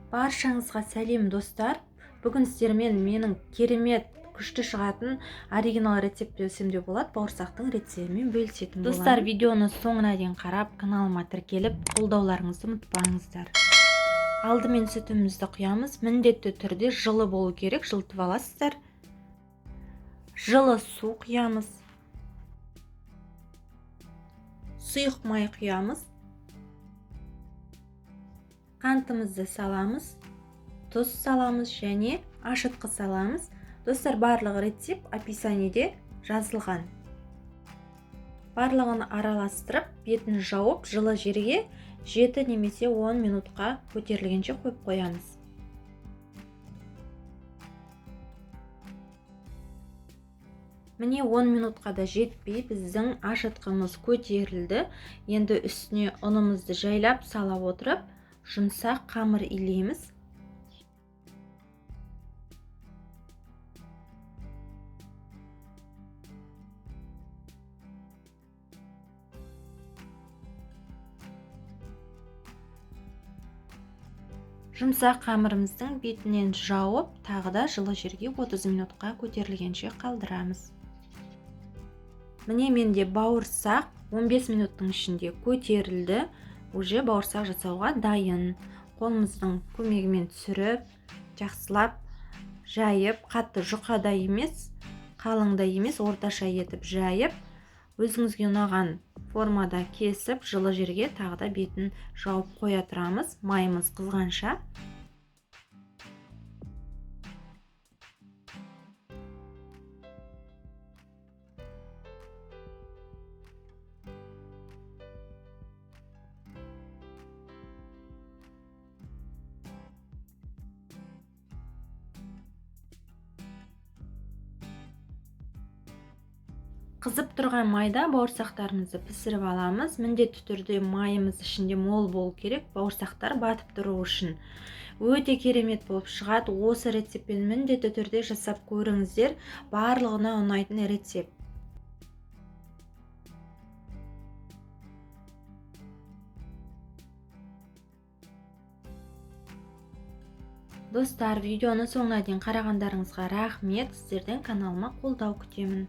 Баршаңызға сәлем достар. Бүгін сіздермен менің керемет күшті шығатын оригинал рецепт десем де болады, бауырсақтың рецептімен бөлісетін боламын. Достар, видеоны соңына дейін қарап, каналыма тіркеліп, қолдауларыңызды ұмытпаңыздар. Алдымен сүтімізді құямыз. Міндетті түрде жылы болу керек, жылытып аласыздар. Жылы су құямыз. Сұйық май құямыз. Қантымызды саламыз, тұз саламыз және ашытқы саламыз. Достар, барлық рецепт описаниеде жазылған. Барлығын араластырып, бетін жауып, жылы жерге 7 немесе 10 минутқа көтерілгенше қойып қоямыз. Міне 10 минутқа да жетпей біздің ашытқымыз көтерілді. Енді үстіне ұнымызды жайлап сала отырып, жұмсақ қамыр илейміз. Жұмсақ қамырымыздың бетінен жауып, тағы да жылы жерге 30 минутқа көтерілгенше қалдырамыз. Міне менде бауырсақ 15 минуттың ішінде көтерілді. Уже бауырсақ жасауға дайын. Қолымыздың көмегімен түсіріп, жақсылап жайып, қатты жұқада емес, қалыңда емес, орташа етіп жайып, өзіңізге ұнаған формада кесіп, жылы жерге тағы да бетін жауып қоя тұрамыз, майымыз қызғанша. Қызып тұрған майда бауырсақтарымызды пісіріп аламыз. Міндетті түрде майымыз ішінде мол болу керек, бауырсақтар батып тұру үшін. Өте керемет болып шығады. Осы рецептпен міндетті түрде жасап көріңіздер. Барлығына ұнайтын рецепт. Достар, видеоны соңына дейін қарағандарыңызға рахмет. Сіздерден каналыма қолдау күтемін.